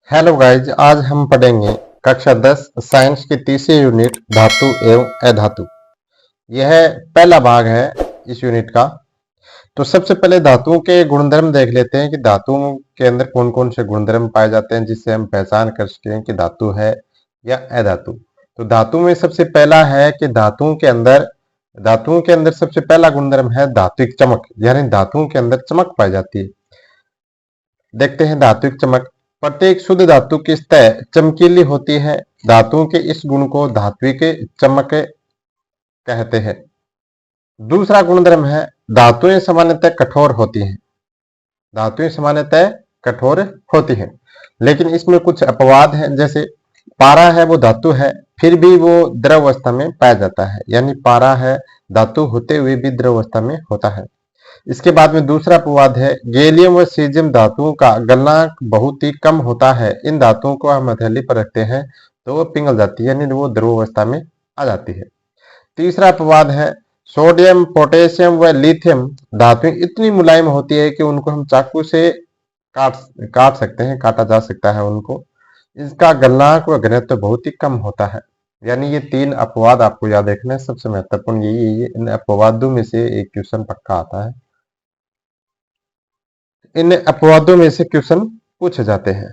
Hello guys, आज हम पढ़ेंगे कक्षा 10 साइंस की तीसरी यूनिट धातु एवं अधातु। यह पहला भाग है इस यूनिट का। तो सबसे पहले धातुओं के गुणधर्म देख लेते हैं कि धातुओं के अंदर कौन कौन से गुणधर्म पाए जाते हैं जिससे हम पहचान कर सकें कि धातु है या अधातु। तो धातु में सबसे पहला है कि धातुओं के अंदर सबसे पहला गुणधर्म है धात्विक चमक, यानी धातुओं के अंदर चमक पाई जाती है। देखते हैं धात्विक चमक। प्रत्येक शुद्ध धातु की सतह चमकीली होती है। धातुओं के इस गुण को धात्विक चमक कहते हैं। दूसरा गुणधर्म है धातुएं सामान्यतः कठोर होती हैं। धातुएं सामान्यतः कठोर होती हैं, लेकिन इसमें कुछ अपवाद हैं। जैसे पारा है, वो धातु है, फिर भी वो द्रव अवस्था में पाया जाता है, यानी पारा है धातु होते हुए भी द्रव अवस्था में होता है। इसके बाद में दूसरा अपवाद है गैलियम व सीजियम धातुओं का गलनांक बहुत ही कम होता है। इन धातुओं को हम हथेली पर रखते हैं तो वो पिघल जाती है, यानी वो द्रव अवस्था में आ जाती है। तीसरा अपवाद है सोडियम, पोटेशियम व लिथियम धातुएं इतनी मुलायम होती है कि उनको हम चाकू से काट सकते हैं, काटा जा सकता है उनको। इसका गलनांक व घनत्व बहुत ही कम होता है। यानी ये तीन अपवाद आपको याद रखना है। सबसे महत्वपूर्ण यही है, इन अपवादों में से एक क्वेश्चन पक्का आता है। इन अपवादों में से क्वेश्चन पूछे जाते हैं।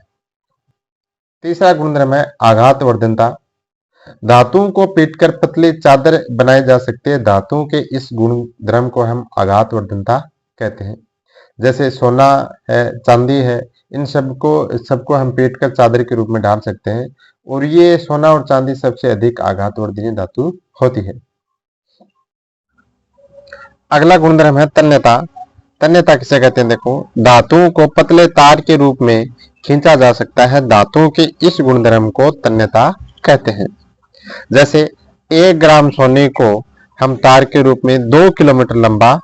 तीसरा गुणधर्म है आघात वर्धनता। धातुओं को पीटकर पतली चादर बनाई जा सकती है। धातुओं के इस गुणधर्म को हम आघात वर्धनता कहते हैं। जैसे सोना है, चांदी है, इन सबको हम पीटकर चादर के रूप में डाल सकते हैं, और ये सोना और चांदी सबसे अधिक आघात वर्धनीय धातु होती है। अगला गुणधर्म है तन्यता। तन्यता किसे कहते हैं? देखो, धातुओं को पतले तार के रूप में खींचा जा सकता है। धातुओं के इस गुणधर्म को तन्यता कहते हैं। जैसे 1 ग्राम सोने को हम तार के रूप में 2 किलोमीटर लंबा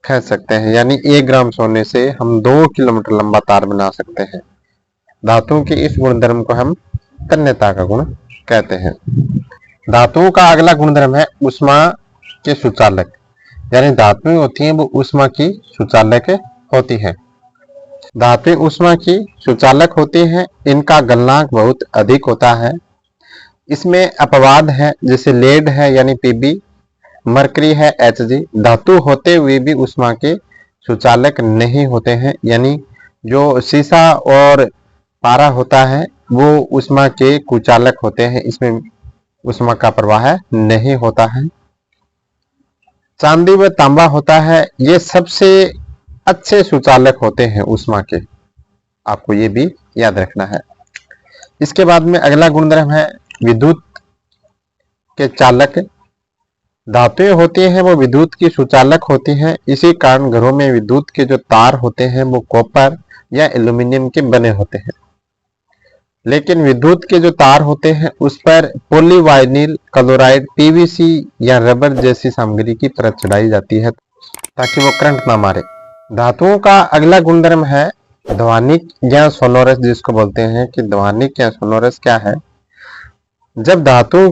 खींच सकते हैं, यानी 1 ग्राम सोने से हम 2 किलोमीटर लंबा तार बना सकते हैं। धातुओं के इस गुणधर्म को हम तन्यता का गुण कहते हैं। धातुओं का अगला गुणधर्म है ऊष्मा के सुचालक, यानी धातुएं होती हैं वो ऊष्मा की सुचालक होती हैं। धातुएं ऊष्मा की सुचालक होती हैं। इनका गलनांक बहुत अधिक होता है। इसमें अपवाद है, जैसे लेड है यानी पीबी, मरकरी है Hg। धातु होते हुए भी ऊष्मा के सुचालक नहीं होते हैं, यानी जो सीसा और पारा होता है वो ऊष्मा के कुचालक होते हैं। इसमें ऊष्मा का प्रवाह नहीं होता है। चांदी व तांबा होता है, ये सबसे अच्छे सुचालक होते हैं ऊष्मा के। आपको ये भी याद रखना है। इसके बाद में अगला गुणधर्म है विद्युत के चालक। धातुएं होती हैं वो विद्युत की सुचालक होती हैं। इसी कारण घरों में विद्युत के जो तार होते हैं वो कॉपर या एल्यूमिनियम के बने होते हैं, लेकिन विद्युत के जो तार होते हैं उस पर पॉलीवाइनिल क्लोराइड, पीवीसी या रबर जैसी सामग्री की परत चढ़ाई जाती है ताकि वो करंट ना मारे। धातुओं का अगला गुणधर्म है ध्वनिक या सोनोरस, जिसको बोलते हैं कि ध्वनिक या सोनोरस क्या है? जब धातुओं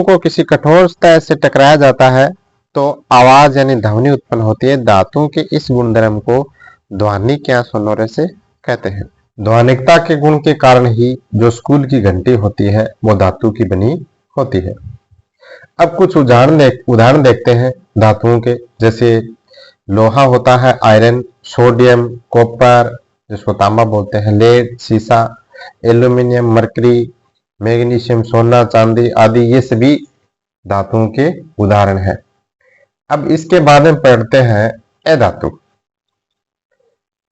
को किसी कठोर सतह से टकराया जाता है तो आवाज यानी ध्वनि उत्पन्न होती है। धातुओं के इस गुणधर्म को ध्वनिक या सोनोरस कहते हैं। ध्वनिकता के गुण के कारण ही जो स्कूल की घंटी होती है वो धातु की बनी होती है। अब कुछ उदाहरण देखते हैं धातुओं के। जैसे लोहा होता है आयरन, सोडियम, कॉपर जिसको तांबा बोलते हैं, लेड, सीसा, एल्यूमिनियम, मरकरी, मैग्नीशियम, सोना, चांदी आदि, ये सभी धातुओं के उदाहरण हैं। अब इसके बाद में पढ़ते हैं अधातु।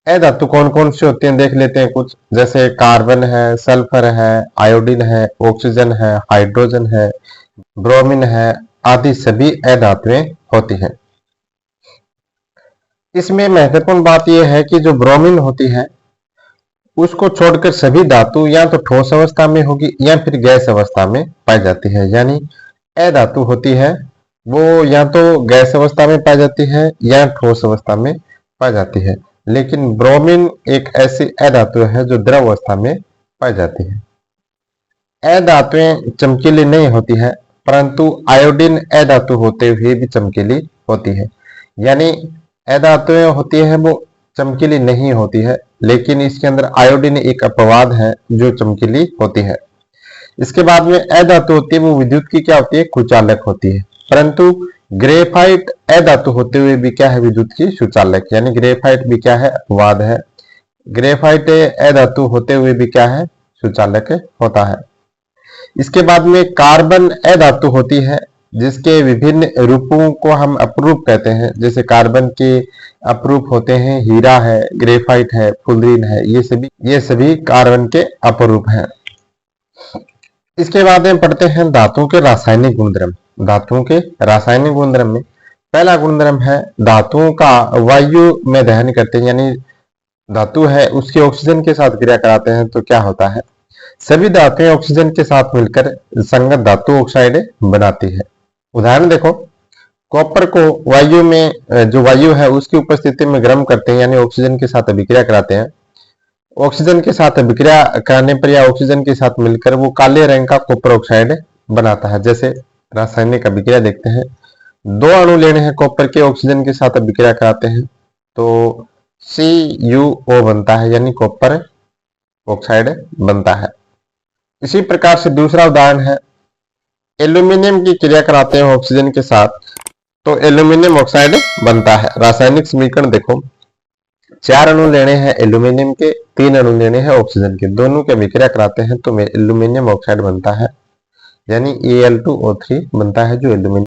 अधातु कौन कौन सी होती हैं देख लेते हैं कुछ। जैसे कार्बन है, सल्फर है, आयोडीन है, ऑक्सीजन है, हाइड्रोजन है, ब्रोमीन है आदि सभी अधातुएं होती हैं। इसमें महत्वपूर्ण बात यह है कि जो ब्रोमीन होती है उसको छोड़कर सभी धातु या तो ठोस अवस्था में होगी या फिर गैस अवस्था में पाई जाती है। यानी अधातु होती है वो या तो गैस अवस्था में पाई जाती है या ठोस अवस्था में पाई जाती है, लेकिन ब्रोमीन एक ऐसी अधातु है जो द्रव अवस्था में पाई जाती है। अधातुएं चमकीली नहीं होती है, परंतु आयोडीन अधातु होते हुए भी चमकीली होती है। यानी अधातुएं होती है वो चमकीली नहीं होती है, लेकिन इसके अंदर आयोडीन एक अपवाद है जो चमकीली होती है। इसके बाद में अधातु होती है, वो विद्युत की क्या होती है, कुचालक होती है। परंतु ग्रेफाइट अधातु होते हुए भी क्या है, विद्युत की सुचालक, यानी ग्रेफाइट भी क्या है, अपवाद है। ग्रेफाइट अधातु होते हुए भी क्या है, सुचालक होता है। इसके बाद में कार्बन अधातु होती है, जिसके विभिन्न रूपों को हम अपरूप कहते हैं। जैसे कार्बन के अपरूप होते हैं हीरा है, ग्रेफाइट है, फुलरीन है, ये सभी कार्बन के अपरूप हैं। इसके बाद में पढ़ते हैं धातुओं के रासायनिक गुणधर्म। धातुओं के रासायनिक गुणधर्म में पहला गुणधर्म है धातुओं का वायु में दहन करते हैं, यानी धातु है उसके ऑक्सीजन के साथ क्रिया कराते हैं तो क्या होता है, सभी धातुएं ऑक्सीजन के साथ मिलकर संगत धातु ऑक्साइड बनाती है। उदाहरण देखो, कॉपर को वायु में जो वायु है उसकी उपस्थिति में गर्म करते हैं, यानी ऑक्सीजन के साथ अभिक्रिया कराते हैं। ऑक्सीजन के साथ अभिक्रिया कराने पर या ऑक्सीजन के साथ मिलकर वो काले रंग का कॉपर ऑक्साइड बनाता है। जैसे रासायनिक अभिक्रिया देखते हैं, दो अणु लेने हैं कॉपर के, ऑक्सीजन के साथ अभिक्रिया कराते हैं तो CuO बनता है, यानी कॉपर ऑक्साइड बनता है। इसी प्रकार से दूसरा उदाहरण है, एल्यूमिनियम की क्रिया कराते हैं ऑक्सीजन के साथ तो एल्यूमिनियम ऑक्साइड बनता है। रासायनिक समीकरण देखो, 4 अणु लेने हैं एल्यूमिनियम के, 3 अणु लेने हैं ऑक्सीजन के, दोनों के अभिक्रिया कराते हैं तो एल्यूमिनियम ऑक्साइड बनता है, यानी Al2O3 बनता है जो एल्यूमिनियम